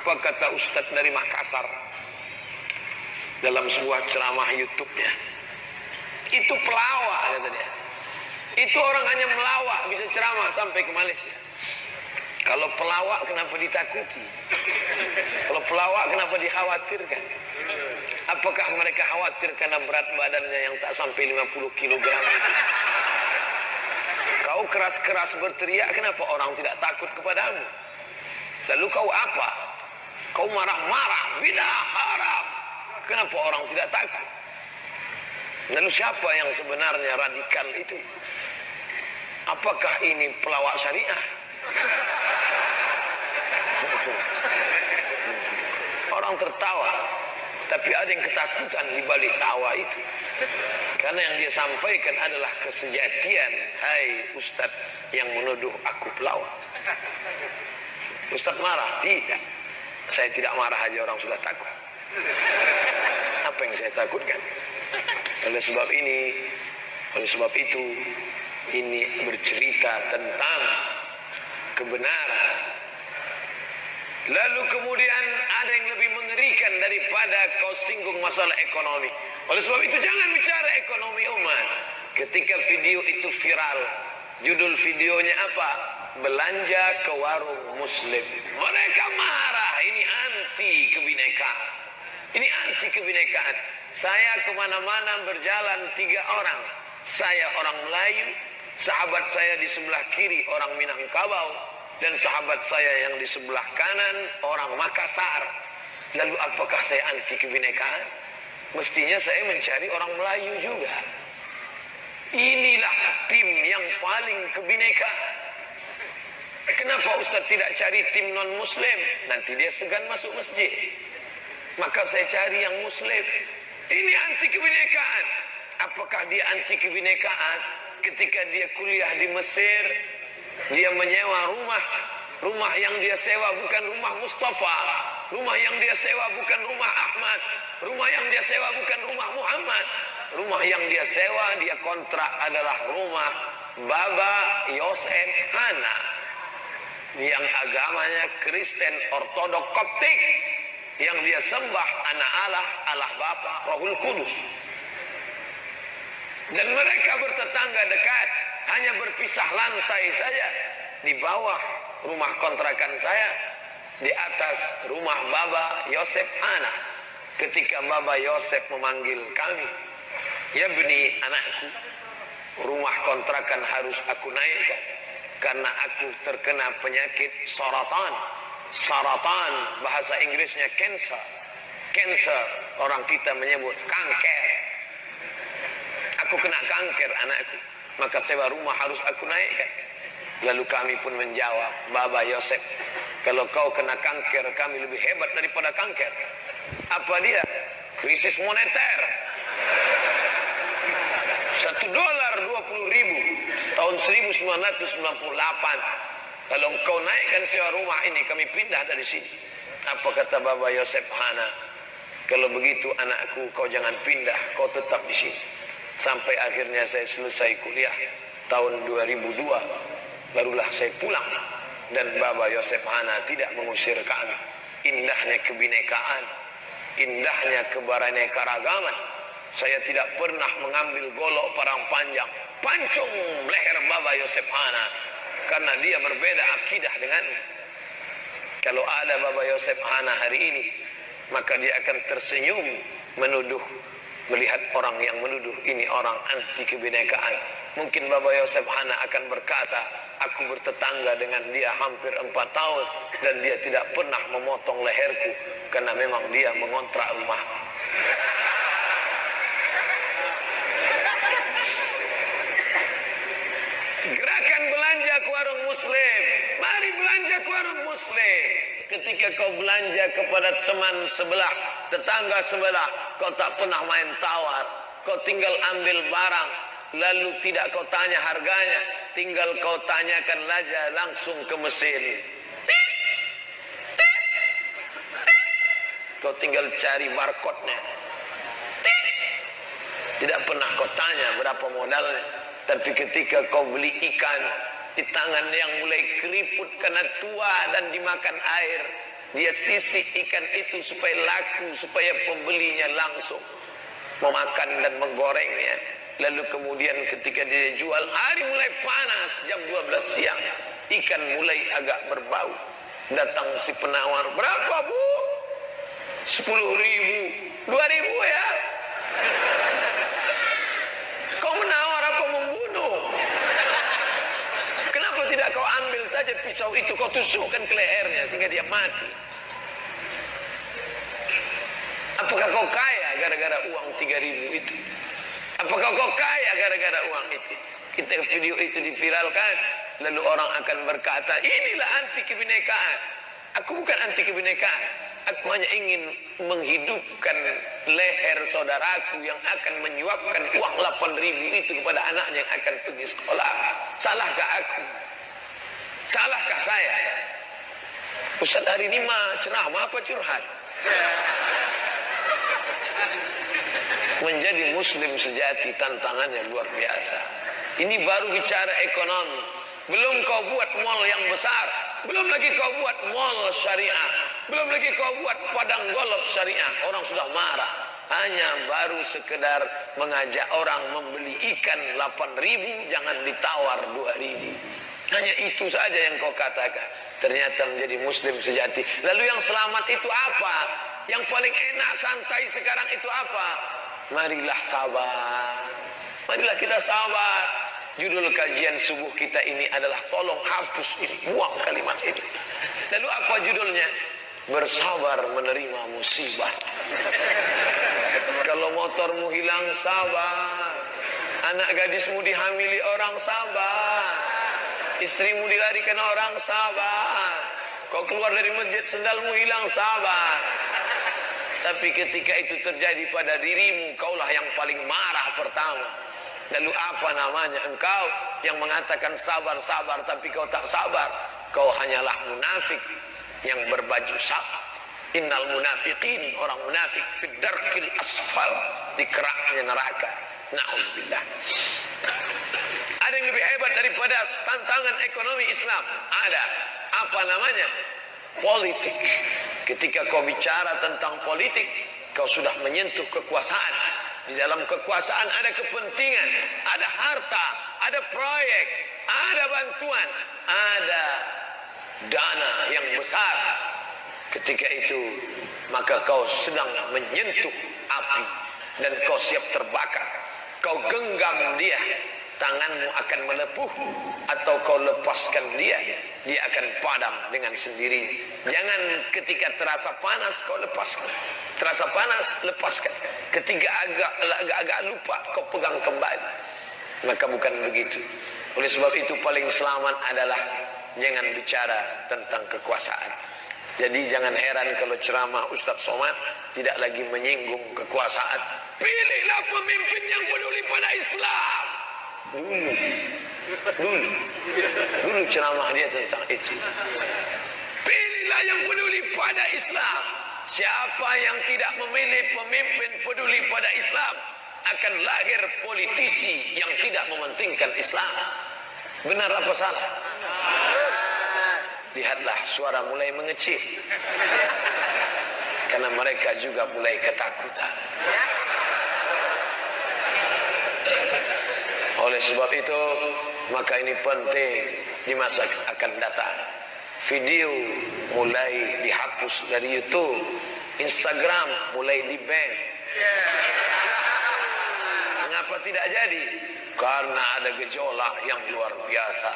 Apa kata Ustadz dari Makassar dalam sebuah ceramah YouTube-nya? Itu pelawak, kata dia. Itu orang hanya melawak bisa ceramah sampai ke Malaysia. Kalau pelawak kenapa ditakuti? Kalau pelawak kenapa dikhawatirkan? Apakah mereka khawatir karena berat badannya yang tak sampai 50 kilogram itu? Kau keras-keras berteriak, kenapa orang tidak takut kepadamu? Lalu kau apa? Kau marah-marah, bidah, haram. Kenapa orang tidak takut? Lalu siapa yang sebenarnya radikal itu? Apakah ini pelawak syariah? Orang tertawa, tapi ada yang ketakutan di balik tawa itu. Karena yang dia sampaikan adalah kesejatian. Hai Ustadz yang menuduh aku pelawak. Ustadz marah? Tidak. Saya tidak marah aja orang sudah takut. Apa yang saya takutkan? Oleh sebab itu, ini bercerita tentang kebenaran. Lalu kemudian ada yang lebih mengerikan daripada kau singgung masalah ekonomi. Oleh sebab itu jangan bicara ekonomi umat. Ketika video itu viral, judul videonya apa? Belanja ke warung muslim. Mereka marah, ini anti kebinekaan. Ini anti kebinekaan. Saya kemana-mana berjalan 3 orang. Saya orang Melayu, sahabat saya di sebelah kiri orang Minangkabau, dan sahabat saya yang di sebelah kanan orang Makassar. Lalu apakah saya anti kebinekaan? Mestinya saya mencari orang Melayu juga. Inilah tim yang paling kebinekaan. Kenapa Ustaz tidak cari tim non muslim? Nanti dia segan masuk masjid. Maka saya cari yang muslim. Ini anti kebinekaan. Apakah dia anti kebinekaan ketika dia kuliah di Mesir? Dia menyewa rumah yang dia sewa bukan rumah Mustafa, rumah yang dia sewa bukan rumah Ahmad, rumah yang dia sewa bukan rumah Muhammad, rumah yang dia sewa, dia kontrak adalah rumah Baba Yosef Hana yang agamanya Kristen Ortodok Koptik, yang dia sembah anak Allah Bapa Rohul Kudus. Dan mereka bertetangga dekat, hanya berpisah lantai saja. Di bawah rumah kontrakan saya, di atas rumah Baba Yosef Ana. Ketika Baba Yosef memanggil kami, ya beni anakku, rumah kontrakan harus aku naikkan karena aku terkena penyakit saratan. Saratan bahasa Inggrisnya cancer. Cancer orang kita menyebut kanker. Aku kena kanker anakku, maka sewa rumah harus aku naikkan. Lalu kami pun menjawab, Baba Yosef, kalau kau kena kanker, kami lebih hebat daripada kanker. Apa dia? Krisis moneter. $1 20.000 tahun 1998. Kalau kau naikkan sewa rumah ini, kami pindah dari sini. Apa kata Baba Yosef Hana? Kalau begitu anakku, kau jangan pindah, kau tetap di sini. Sampai akhirnya saya selesai kuliah tahun 2002, barulah saya pulang. Dan Baba Yosef Hana tidak mengusir kami. Indahnya kebinekaan, indahnya keberaneka-ragaman. Saya tidak pernah mengambil golok parang panjang, pancung leher Baba Yosef Hana, karena dia berbeda akidah dengan. Kalau ada Baba Yosef Hana hari ini, maka dia akan tersenyum menuduh. Melihat orang yang menuduh ini orang anti kebinekaan. Mungkin Baba Yosef Hana akan berkata, aku bertetangga dengan dia hampir 4 tahun dan dia tidak pernah memotong leherku karena memang dia mengontrak rumah. Gerakan belanja ke warung muslim. Mari belanja ke warung muslim. Ketika kau belanja kepada teman sebelah, tetangga sebelah, kau tak pernah main tawar. Kau tinggal ambil barang, lalu tidak kau tanya harganya, tinggal kau tanyakan saja langsung ke mesin. Kau tinggal cari barcode-nya. Tidak pernah kau tanya berapa modalnya. Tapi ketika kau beli ikan, di tangan yang mulai keriput karena tua dan dimakan air, Dia sisik ikan itu supaya laku, supaya pembelinya langsung memakan dan menggorengnya. Lalu kemudian ketika dia jual, hari mulai panas, jam 12 siang, ikan mulai agak berbau. Datang si penawar, berapa bu? 10.000, 2.000 ya. Kau menawar apa membunuh? Kenapa tidak kau ambil saja pisau itu, kau tusukkan ke lehernya sehingga dia mati? Apakah kau kaya gara-gara uang 3.000 itu? Apakah kau kaya gara-gara uang itu? Kita video itu diviralkan, lalu orang akan berkata, inilah anti kebinekaan. Aku bukan anti kebinekaan. Aku hanya ingin menghidupkan leher saudaraku yang akan menyuapkan uang 8.000 itu kepada anaknya yang akan pergi sekolah. Salahkah aku? Salahkah saya? Ustaz hari ini mah ceramah apa curhat? Menjadi muslim sejati tantangannya luar biasa. Ini baru bicara ekonomi. Belum kau buat mall yang besar, belum lagi kau buat mall syariah, belum lagi kau buat padang golf syariah. Orang sudah marah. Hanya baru sekedar mengajak orang membeli ikan 8.000, jangan ditawar 2.000. Hanya itu saja yang kau katakan. Ternyata menjadi muslim sejati. Lalu yang selamat itu apa? Yang paling enak santai sekarang itu apa? Marilah sabar. Marilah kita sabar. Judul kajian subuh kita ini adalah tolong hapus ini, buang kalimat ini. Lalu apa judulnya? Bersabar menerima musibah. Kalau motormu hilang, sabar. Anak gadismu dihamili orang, sabar. Istrimu dilarikan orang, sabar. Kau keluar dari masjid, sendalmu hilang, sabar. Tapi ketika itu terjadi pada dirimu, kaulah yang paling marah pertama. Lalu apa namanya? Engkau yang mengatakan sabar-sabar tapi kau tak sabar. Kau hanyalah munafik yang berbaju sabar. Innal munafiqin, orang munafik, fid darkil asfal, di keraknya neraka. Na'udzubillah. Ada yang lebih hebat daripada tantangan ekonomi Islam? Ada. Apa namanya? Politik. Ketika kau bicara tentang politik, kau sudah menyentuh kekuasaan. Di dalam kekuasaan ada kepentingan, ada harta, ada proyek, ada bantuan, ada dana yang besar. Ketika itu maka kau sedang menyentuh api dan kau siap terbakar. Kau genggam dia, tanganmu akan melepuh, atau kau lepaskan dia, dia akan padam dengan sendiri. Jangan ketika terasa panas kau lepaskan, terasa panas lepaskan. Ketika agak lupa kau pegang kembali. Maka bukan begitu. Oleh sebab itu paling selamat adalah jangan bicara tentang kekuasaan. Jadi jangan heran kalau ceramah Ustaz Somad tidak lagi menyinggung kekuasaan. Pilihlah pemimpin yang peduli pada Islam. Dulu ceramah dia tentang itu. Pilihlah yang peduli pada Islam. Siapa yang tidak memilih pemimpin peduli pada Islam, akan lahir politisi yang tidak mementingkan Islam. Benar apa salah? Lihatlah, suara mulai mengecil karena mereka juga mulai ketakutan. Oleh sebab itu, maka ini penting di masa akan datang. Video mulai dihapus dari YouTube, Instagram mulai di-ban. Mengapa tidak jadi? Karena ada gejolak yang luar biasa.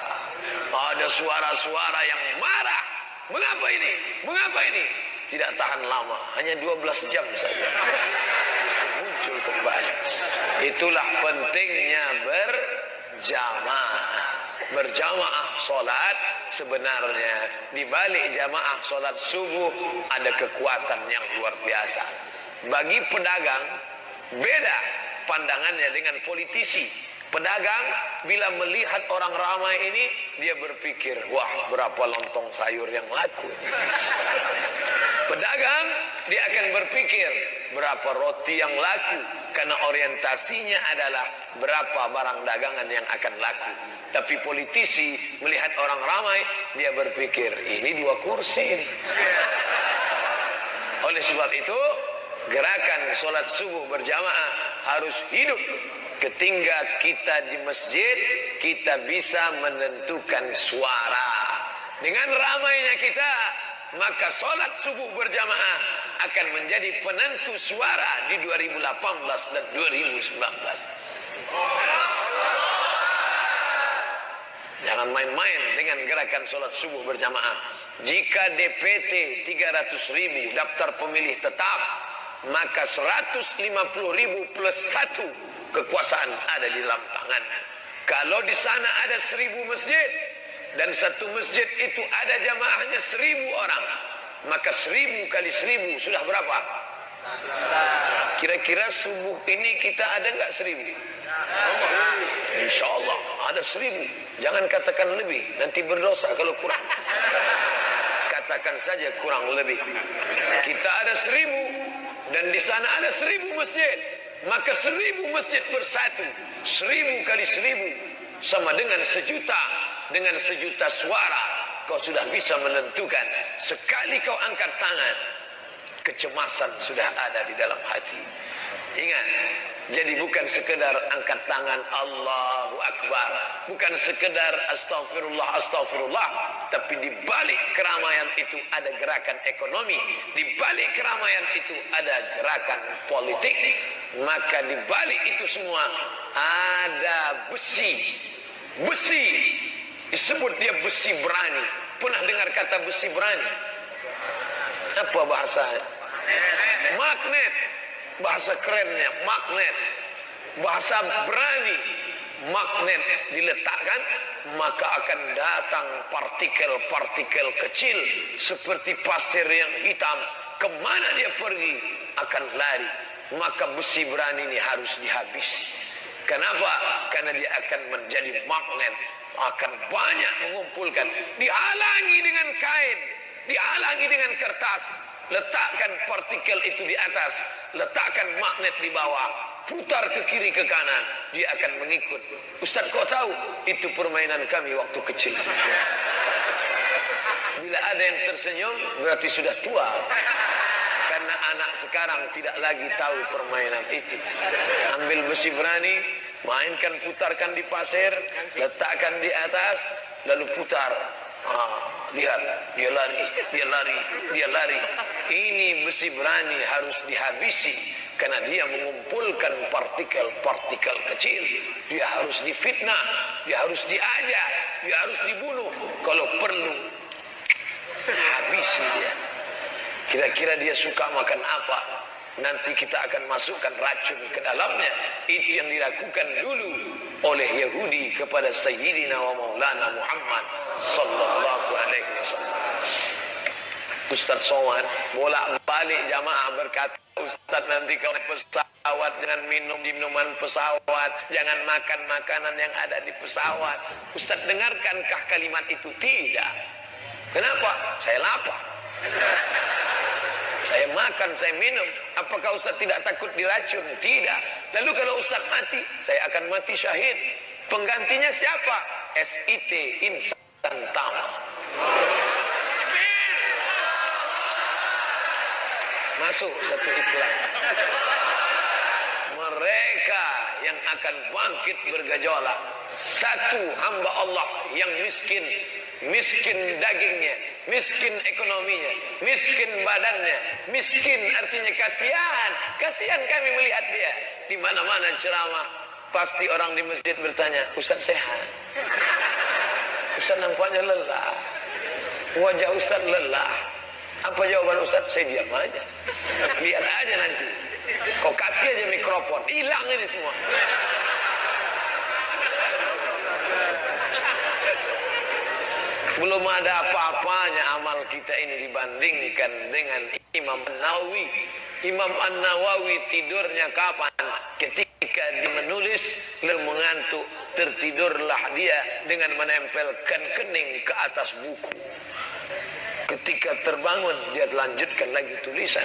Ada suara-suara yang marah. Mengapa ini? Mengapa ini? Tidak tahan lama, hanya 12 jam saja muncul kembali. Itulah pentingnya berjamaah. Berjamaah solat, sebenarnya di balik jamaah solat subuh ada kekuatan yang luar biasa. Bagi pedagang beda pandangannya dengan politisi. Pedagang bila melihat orang ramai ini, dia berpikir, wah berapa lontong sayur yang laku. Pedagang dia akan berpikir berapa roti yang laku, karena orientasinya adalah berapa barang dagangan yang akan laku. Tapi politisi melihat orang ramai, dia berpikir ini 2 kursi ini. Oleh sebab itu, gerakan sholat subuh berjamaah harus hidup. Ketika kita di masjid, kita bisa menentukan suara. Dengan ramainya kita, maka sholat subuh berjamaah akan menjadi penentu suara di 2018 dan 2019. Jangan main-main dengan gerakan sholat subuh berjamaah. Jika DPT 300.000 daftar pemilih tetap, maka 150.000 plus 1 kekuasaan ada di dalam tangan. Kalau di sana ada 1.000 masjid dan satu masjid itu ada jamaahnya 1.000 orang, maka 1.000 kali 1.000 sudah berapa? Kira-kira subuh ini kita ada nggak 1.000? Insya Allah ada 1.000. Jangan katakan lebih, nanti berdosa kalau kurang. Katakan saja kurang lebih. Kita ada 1.000 dan di sana ada 1.000 masjid, maka 1.000 masjid bersatu. 1.000 kali 1.000 sama dengan 1.000.000. Dengan 1.000.000 suara kau sudah bisa menentukan. Sekali kau angkat tangan, kecemasan sudah ada di dalam hati. Ingat, jadi bukan sekedar angkat tangan Allahu Akbar, bukan sekedar astagfirullah, astagfirullah, tapi di balik keramaian itu ada gerakan ekonomi, di balik keramaian itu ada gerakan politik, maka di balik itu semua ada besi. Besi disebut dia besi berani. Pernah dengar kata besi berani? Apa bahasanya? Magnet. Bahasa kerennya magnet. Bahasa berani. Magnet diletakkan, maka akan datang partikel-partikel kecil seperti pasir yang hitam. Kemana dia pergi akan lari. Maka besi berani ini harus dihabisi. Kenapa? Karena dia akan menjadi magnet, akan banyak mengumpulkan. Dihalangi dengan kain, dihalangi dengan kertas. Letakkan partikel itu di atas, letakkan magnet di bawah, putar ke kiri ke kanan, dia akan mengikut. Ustaz, kau tahu itu permainan kami waktu kecil. Bila ada yang tersenyum berarti sudah tua, karena anak sekarang tidak lagi tahu permainan itu. Ambil besi berani, mainkan, putarkan di pasir, letakkan di atas, lalu putar. Lihat, dia lari, dia lari, dia lari. Ini besi berani harus dihabisi, karena dia mengumpulkan partikel-partikel kecil. Dia harus difitnah, dia harus diajar, dia harus dibunuh. Kalau perlu, habisi dia. Kira-kira dia suka makan apa? Nanti kita akan masukkan racun ke dalamnya. Itu yang dilakukan dulu oleh Yahudi kepada Sayyidina wa Maulana Muhammad sallallahu alaihi wasallam. Ustaz Somad bolak-balik jamaah berkata, Ustaz, nanti kau naik pesawat dengan minum di minuman pesawat, jangan makan makanan yang ada di pesawat. Ustaz, dengarkankah kalimat itu? Tidak. Kenapa? Saya lapar. Saya makan, saya minum. Apakah Ustaz tidak takut diracun? Tidak. Lalu kalau Ustaz mati, saya akan mati syahid. Penggantinya siapa? SIT, Insan Tama. Masuk satu iklan. Mereka yang akan bangkit bergejolak, satu hamba Allah yang miskin, miskin dagingnya, miskin ekonominya, miskin badannya, miskin artinya kasihan. Kasihan kami melihat dia di mana-mana ceramah, pasti orang di masjid bertanya, Ustaz sehat? Ustaz nampaknya lelah, wajah Ustaz lelah. Apa jawaban Ustaz? Saya diam aja. Lihat aja nanti. Kau kasih aja mikrofon, hilang ini semua. Belum ada apa-apanya amal kita ini dibandingkan dengan Imam An-Nawawi. Imam An-Nawawi tidurnya kapan? Ketika dia menulis lalu mengantuk, tertidurlah dia dengan menempelkan kening ke atas buku. Ketika terbangun dia lanjutkan lagi tulisan.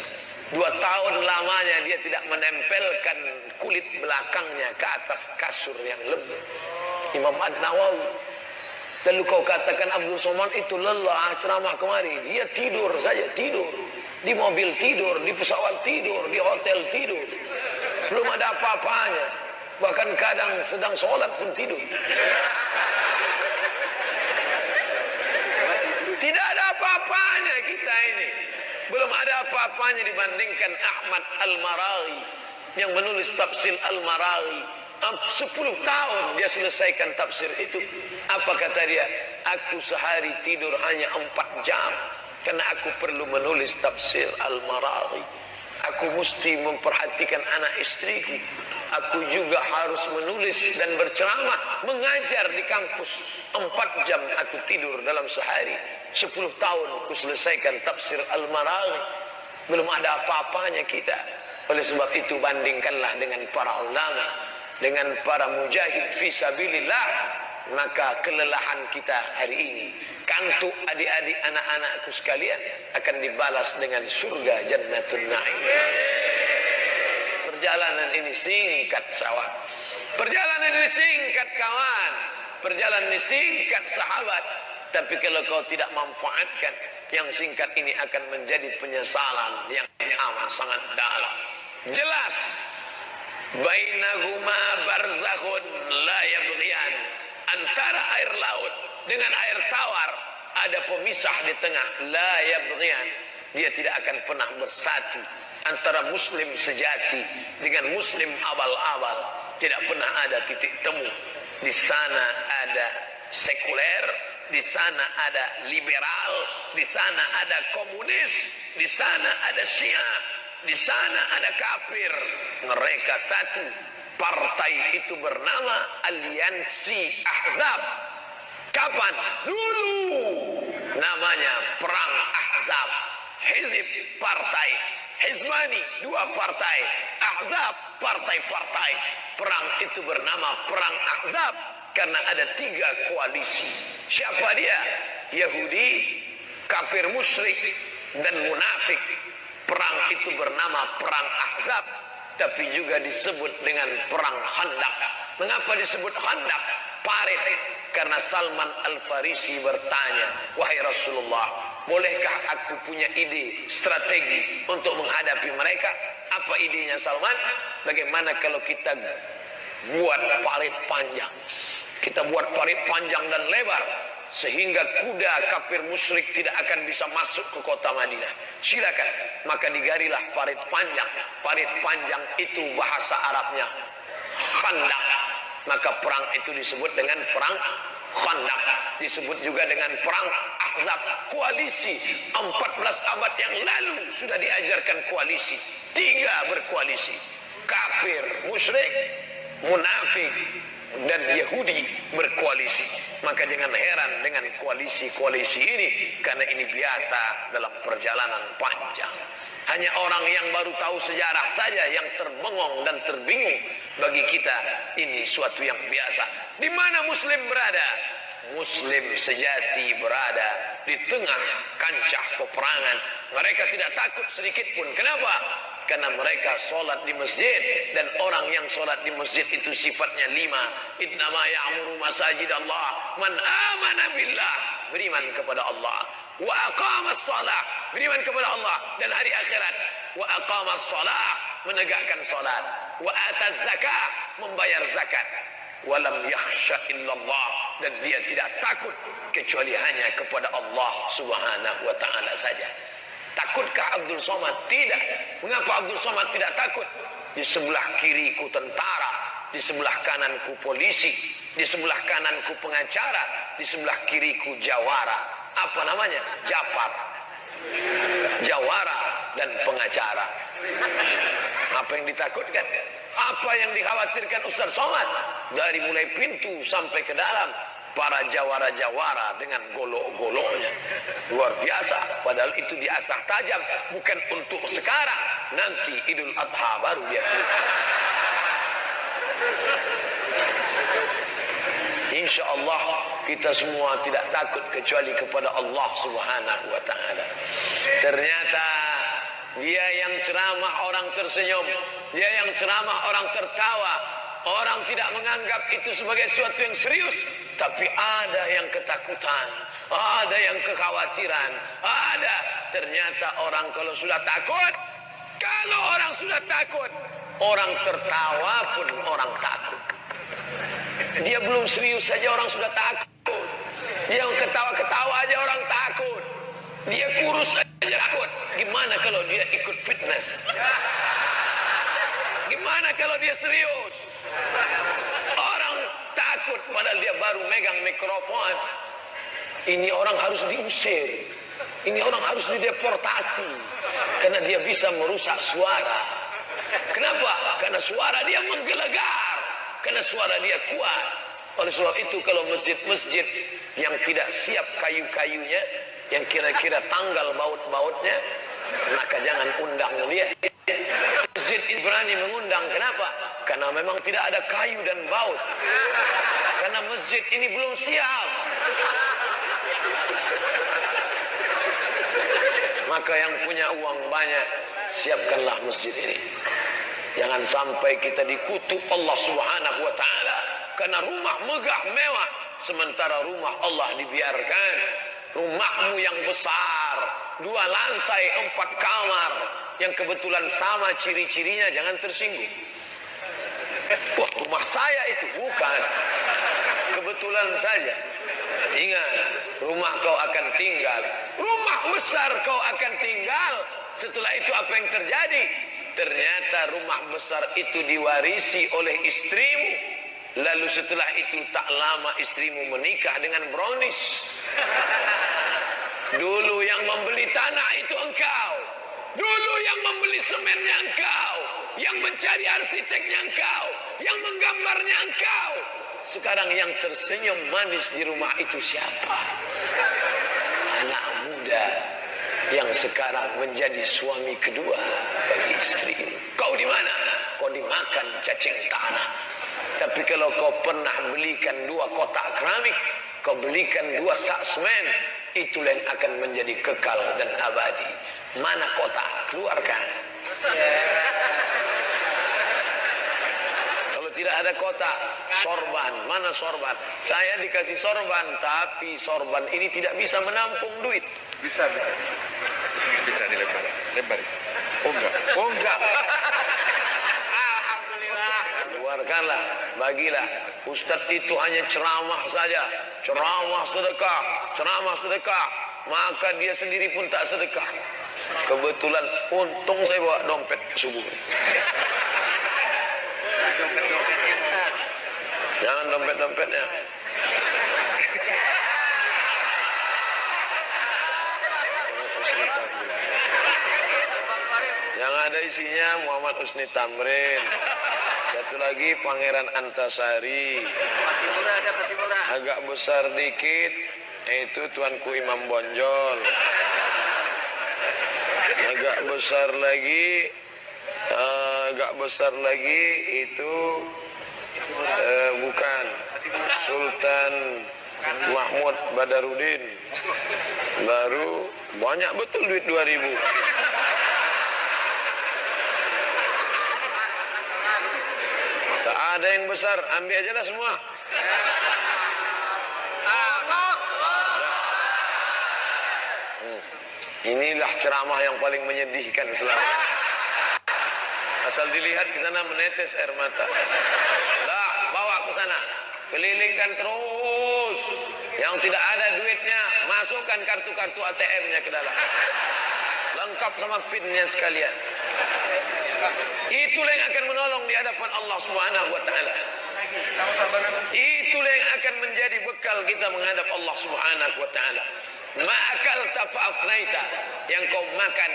2 tahun lamanya dia tidak menempelkan kulit belakangnya ke atas kasur yang lembut. Imam An-Nawawi. Lalu kau katakan Abdul Somad itu lelah ceramah kemari. Dia tidur saja, tidur. Di mobil tidur, di pesawat tidur, di hotel tidur. Belum ada apa-apanya. Bahkan kadang sedang sholat pun tidur. Tidak ada apa-apanya kita ini. Belum ada apa-apanya dibandingkan Ahmad Al-Maraghi yang menulis tafsir Al-Maraghi. 10 tahun dia selesaikan tafsir itu. Apa kata dia? Aku sehari tidur hanya 4 jam karena aku perlu menulis tafsir Al-Maraghi. Aku mesti memperhatikan anak istriku. Aku juga harus menulis dan berceramah, mengajar di kampus. 4 jam aku tidur dalam sehari. 10 tahun aku selesaikan tafsir Al-Maraghi. Belum ada apa-apanya kita. Oleh sebab itu bandingkanlah dengan para ulama, dengan para mujahid fi sabilillah, maka kelelahan kita hari ini, kantuk adik-adik anak-anakku sekalian akan dibalas dengan surga Jannatul Na'im. Perjalanan ini singkat sahabat. Perjalanan ini singkat kawan. Perjalanan ini singkat sahabat. Tapi kalau kau tidak manfaatkan, yang singkat ini akan menjadi penyesalan yang amat sangat dalam. Jelas bainahuma barzakhun la yabghiyan, antara air laut dengan air tawar ada pemisah di tengah, la yabghiyan, dia tidak akan pernah bersatu. Antara muslim sejati dengan muslim abal-abal tidak pernah ada titik temu. Di sana ada sekuler, di sana ada liberal, di sana ada komunis, di sana ada Syiah, di sana ada kafir. Mereka satu. Partai itu bernama Aliansi Ahzab. Kapan? Dulu namanya Perang Ahzab. Hizib partai, Hizbani 2 partai, Ahzab partai-partai. Perang itu bernama Perang Ahzab karena ada 3 koalisi. Siapa dia? Yahudi, kafir musyrik, dan munafik. Perang itu bernama Perang Ahzab, tapi juga disebut dengan Perang Khandaq. Mengapa disebut Khandaq? Parit. Karena Salman Al-Farisi bertanya, wahai Rasulullah, bolehkah aku punya ide, strategi untuk menghadapi mereka? Apa idenya Salman? Bagaimana kalau kita buat parit panjang? Kita buat parit panjang dan lebar, sehingga kuda kafir musyrik tidak akan bisa masuk ke kota Madinah. Silakan. Maka digarilah parit panjang. Parit panjang itu bahasa Arabnya Khandaq. Maka perang itu disebut dengan Perang Khandaq. Disebut juga dengan Perang Ahzab. Koalisi 14 abad yang lalu sudah diajarkan koalisi. 3 berkoalisi. Kafir, musyrik, munafik, dan Yahudi berkoalisi. Maka jangan heran dengan koalisi-koalisi ini, karena ini biasa dalam perjalanan panjang. Hanya orang yang baru tahu sejarah saja yang terbengong dan terbingung. Bagi kita ini suatu yang biasa. Di mana muslim berada? Muslim sejati berada di tengah kancah peperangan. Mereka tidak takut sedikit pun. Kenapa? Karena mereka sholat di masjid, dan orang yang sholat di masjid itu sifatnya 5. Innama ya'muru masajid Allah man amana billah, beriman kepada Allah, wa aqamas shalah, beriman kepada Allah dan hari akhirat, wa aqamas shalah, menegakkan sholat, wa ataz zakah, membayar zakat, walam yakhsha illallah, dan dia tidak takut kecuali hanya kepada Allah Subhanahu wa taala saja. Takutkah Abdul Somad? Tidak. Mengapa Abdul Somad tidak takut? Di sebelah kiriku tentara, di sebelah kananku polisi, di sebelah kananku pengacara, di sebelah kiriku jawara. Apa namanya? Japar. Jawara dan pengacara. Apa yang ditakutkan? Apa yang dikhawatirkan Ustaz Somad? Dari mulai pintu sampai ke dalam, para jawara-jawara dengan golok-goloknya luar biasa. Padahal itu diasah tajam, bukan untuk sekarang. Nanti Idul Adha baru dia. Insya Allah kita semua tidak takut kecuali kepada Allah Subhanahu wa taala. Ternyata dia yang ceramah orang tersenyum, dia yang ceramah orang tertawa, Orang tidak menganggap itu sebagai sesuatu yang serius, tapi ada yang ketakutan, ada yang kekhawatiran, ada. Ternyata orang kalau sudah takut, orang tertawa pun orang takut. Dia belum serius saja orang sudah takut. Dia ketawa-ketawa aja orang takut. Dia kurus aja takut. Gimana kalau dia ikut fitness? Gimana kalau dia serius? Orang takut padahal dia baru megang mikrofon. Ini orang harus diusir. Ini orang harus dideportasi. Karena dia bisa merusak suara. Kenapa? Karena suara dia menggelegar. Karena suara dia kuat. Oleh sebab itu kalau masjid-masjid yang tidak siap kayu-kayunya, yang kira-kira tanggal baut-bautnya, maka jangan undang dia. Masjid ini berani mengundang. Kenapa? Karena memang tidak ada kayu dan baut. Karena masjid ini belum siap. Maka yang punya uang banyak, siapkanlah masjid ini. Jangan sampai kita dikutuk Allah Subhanahu wa ta'ala karena rumah megah mewah, sementara rumah Allah dibiarkan. Rumahmu yang besar, 2 lantai 4 kamar, yang kebetulan sama ciri-cirinya, jangan tersinggung. Wah, rumah saya itu bukan, kebetulan saja. Ingat, rumah kau akan tinggal, rumah besar kau akan tinggal. Setelah itu apa yang terjadi? Ternyata rumah besar itu diwarisi oleh istrimu. Lalu setelah itu tak lama istrimu menikah dengan brownies. Dulu yang membeli tanah itu engkau. Dulu yang membeli semennya engkau. Yang mencari arsiteknya engkau. Yang menggambarnya engkau. Sekarang yang tersenyum manis di rumah itu siapa? Anak muda yang sekarang menjadi suami kedua bagi istri. Kau di mana? Kau dimakan cacing tanah. Tapi kalau kau pernah belikan 2 kotak keramik, kau belikan 2 sak semen, itulah yang akan menjadi kekal dan abadi. Mana kotak? Keluarkan. Kalau tidak ada kotak, sorban. Mana sorban? Saya dikasih sorban, tapi sorban ini tidak bisa menampung duit. Bisa dilebar. Oh enggak. Alhamdulillah. Keluarkanlah, bagilah. Ustadz itu hanya ceramah saja, ceramah sedekah, maka dia sendiri pun tak sedekah. Kebetulan untung saya bawa dompet subuh. Jangan dompet-dompetnya. Yang ada isinya Muhammad Husni Tamrin. Satu lagi Pangeran Antasari. Agak besar dikit, itu Tuanku Imam Bonjol. Agak besar lagi itu bukan Sultan Mahmud Badarudin. Baru banyak betul duit 2000. Tak ada yang besar, ambil aja lah semua. Inilah ceramah yang paling menyedihkan selama. Asal dilihat ke sana menetes air mata. Dah, bawa ke sana. Kelilingkan terus. Yang tidak ada duitnya, masukkan kartu-kartu ATM-nya ke dalam. Lengkap sama PIN-nya sekalian. Itulah yang akan menolong di hadapan Allah Subhanahu wa taala. Itulah yang akan menjadi bekal kita menghadap Allah Subhanahu wa taala. Ma'akal tafa'afnaita, yang kau makan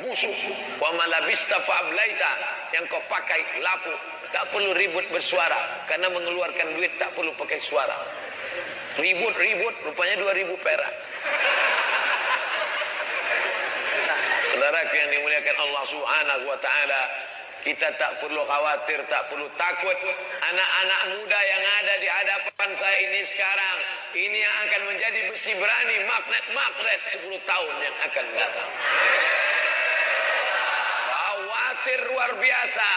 busuk. Wa malabista fa'ablaita, yang kau pakai lapu. Tak perlu ribut bersuara, karena mengeluarkan duit tak perlu pakai suara. Ribut, rupanya 2000 perak. Saudaraku yang dimuliakan Allah Subhanahu wa taala, kita tak perlu khawatir, tak perlu takut. Anak-anak muda yang ada di hadapan saya ini sekarang, ini yang akan menjadi besi berani, magnet 10 tahun yang akan datang. Khawatir luar biasa.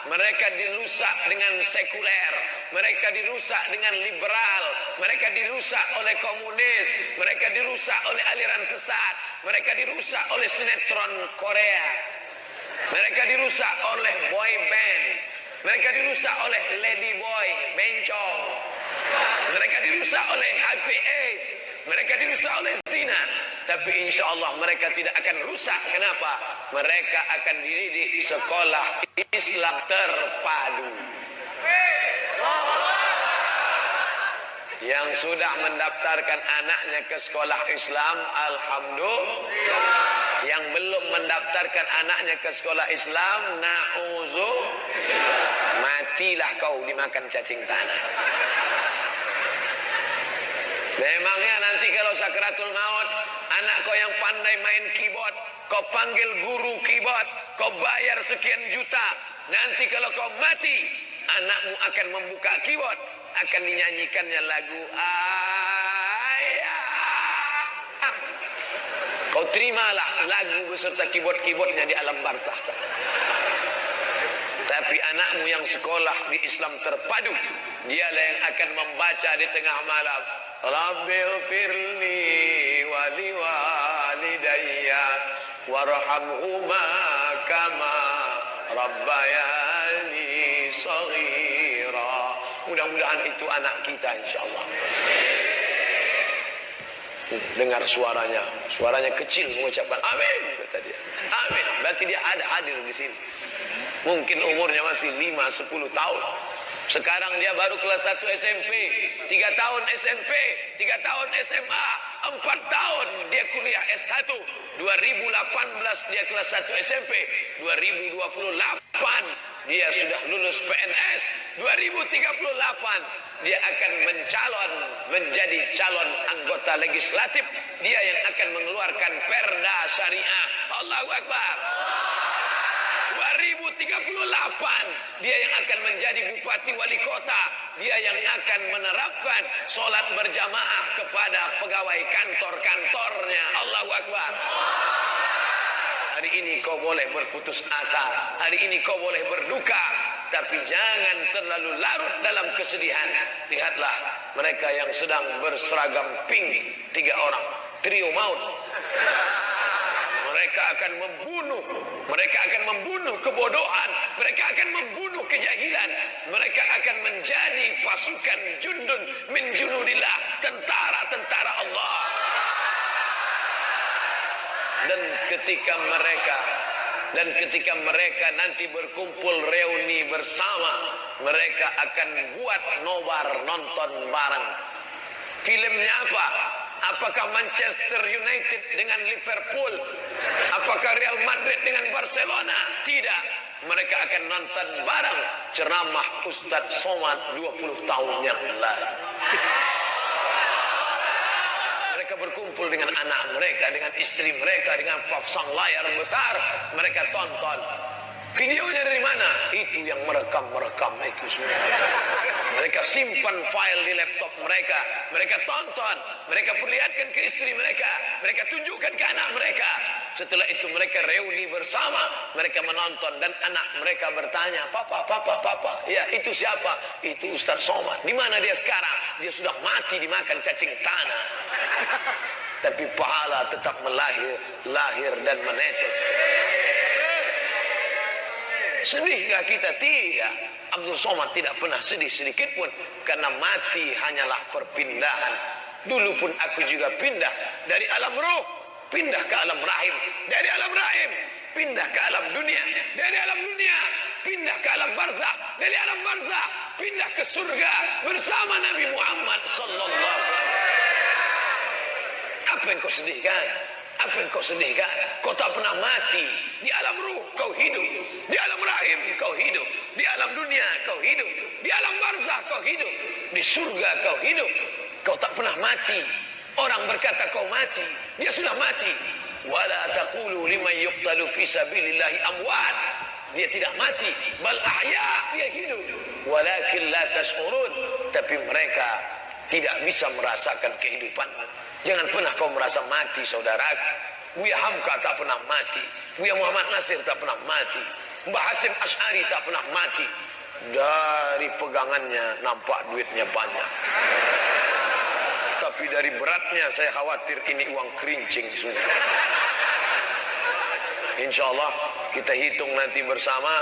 mereka dirusak dengan sekuler, mereka dirusak dengan liberal, mereka dirusak oleh komunis, mereka dirusak oleh aliran sesat, mereka dirusak oleh sinetron Korea, mereka dirusak oleh boy band, mereka dirusak oleh lady boy, bencong, mereka dirusak oleh HIV/AIDS, mereka dirusak oleh zina. Tapi insya Allah mereka tidak akan rusak. Kenapa? Mereka akan dididik sekolah Islam terpadu. Yang sudah mendaftarkan anaknya ke sekolah Islam, alhamdulillah. Yang belum mendaftarkan anaknya ke sekolah Islam, matilah kau dimakan cacing tanah. Memangnya nanti kalau sakratul maut, anak kau yang pandai main keyboard, kau panggil guru keyboard, kau bayar sekian juta. Nanti kalau kau mati, anakmu akan membuka keyboard, akan dinyanyikannya lagu ayah. Kau terimalah lagu beserta keyboard-keyboardnya di alam barzakh. Tapi anakmu yang sekolah di Islam terpadu, dialah yang akan membaca di tengah malam, Rabbighfirli wa liwalidayya warhamhuma kama rabbayani shaghira. Mudah-mudahan itu anak kita insyaallah. Dengar suaranya kecil mengucapkan amin, kata dia. Amin, berarti dia ada hadir di sini. Mungkin umurnya masih 5-10 tahun. Sekarang dia baru kelas 1 SMP, 3 tahun SMP, 3 tahun SMA, 4 tahun dia kuliah S1. 2018 dia kelas 1 SMP, 2028 dia sudah lulus PNS, 2038 dia akan mencalon menjadi calon anggota legislatif, dia yang akan mengeluarkan perda syariah. Allahu Akbar. 2038 dia yang akan menjadi bupati wali kota, dia yang akan menerapkan sholat berjamaah kepada pegawai kantor-kantornya. Allahu Akbar. Hari ini kau boleh berputus asa, hari ini kau boleh berduka, tapi jangan terlalu larut dalam kesedihan. Lihatlah mereka yang sedang berseragam pink, 3 orang, trio maut. Mereka akan membunuh kebodohan, mereka akan membunuh kejahilan, mereka akan menjadi pasukan jundun min junudillah, tentara-tentara Allah. Dan ketika mereka nanti berkumpul reuni bersama, mereka akan buat nobar nonton bareng. Filmnya apa? Apakah Manchester United dengan Liverpool? Apakah Real Madrid dengan Barcelona? Tidak. Mereka akan nonton bareng ceramah Ustadz Somad 20 tahun yang lalu. Mereka berkumpul dengan anak mereka, dengan istri mereka, dengan pasang layar besar. Mereka tonton. Videonya dari mana? Itu yang merekam itu semua. Mereka simpan file di laptop mereka. Mereka tonton. Mereka perlihatkan ke istri mereka. Mereka tunjukkan ke anak mereka. Setelah itu mereka reuni bersama. Mereka menonton. Dan anak mereka bertanya, Papa. Ya, itu siapa? Itu Ustadz Somad. Di mana dia sekarang? Dia sudah mati dimakan cacing tanah. Tapi pahala tetap lahir dan menetes. Sedihkah kita? Tidak. Abdul Somad tidak pernah sedih sedikit pun, karena mati hanyalah perpindahan. Dulu pun aku juga pindah dari alam ruh, pindah ke alam rahim, dari alam rahim pindah ke alam dunia, dari alam dunia pindah ke alam barzakh, dari alam barzakh pindah ke surga bersama Nabi Muhammad sallallahu alaihi wasallam. Apa yang kau sedihkan? Apa yang kau sedihkan? Kau tak pernah mati. Di alam ruh kau hidup, di alam rahim kau hidup, di alam dunia kau hidup, di alam barzakh kau hidup, di surga kau hidup. Kau tak pernah mati. Orang berkata kau mati, dia sudah mati. Wala taqulu liman yuqtalu fi sabilillahi amwat. Dia tidak mati, bal ahya, dia hidup. Walakin la tash'urun, tapi mereka tidak bisa merasakan kehidupan. Jangan pernah kau merasa mati, saudara. Buya Hamka tak pernah mati, Buya Muhammad Nasir tak pernah mati, Mbah Hasim Asy'ari tak pernah mati. Dari pegangannya nampak duitnya banyak, tapi dari beratnya saya khawatir ini uang kerincing semua. Insya Allah kita hitung nanti bersama,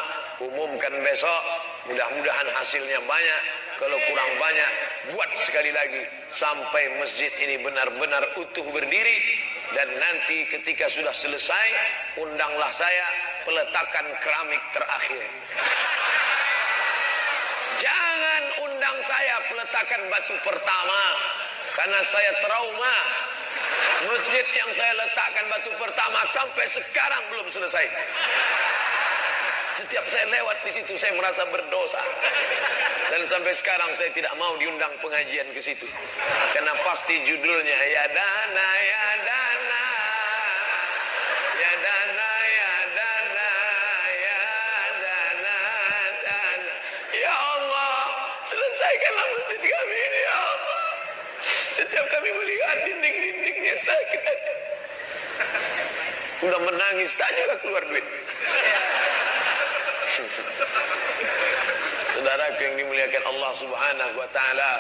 umumkan besok. Mudah-mudahan hasilnya banyak. Kalau kurang banyak, buat sekali lagi sampai masjid ini benar-benar utuh berdiri. Dan nanti ketika sudah selesai, undanglah saya peletakan keramik terakhir. Jangan undang saya peletakan batu pertama, karena saya trauma. Masjid yang saya letakkan batu pertama sampai sekarang belum selesai. Setiap saya lewat di situ saya merasa berdosa. Dan sampai sekarang saya tidak mau diundang pengajian ke situ. Karena pasti judulnya ya dana ya dana. Ya dana ya dana ya dana dana. Ya Allah, selesaikanlah masjid kami ini ya Allah. Setiap kami melihat dinding-dindingnya sakit hati. Udah menangis, tak juga keluar duit. Saudaraku yang dimuliakan Allah Subhanahu wa taala,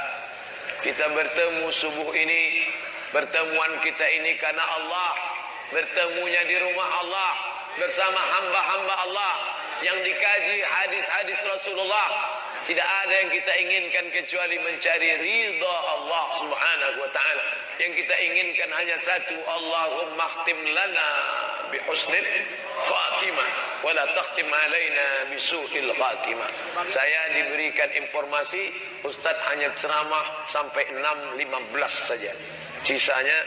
kita bertemu subuh ini, pertemuan kita ini karena Allah, bertemunya di rumah Allah bersama hamba-hamba Allah yang dikaji hadis-hadis Rasulullah. Tidak ada yang kita inginkan kecuali mencari ridha Allah Subhanahu wa taala. Yang kita inginkan hanya satu, Allahumma khtim lana bi husnil khatimah wa la takhtim alaina bi su'il khatimah. Saya diberikan informasi Ustaz hanya ceramah sampai 6.15 saja. Sisanya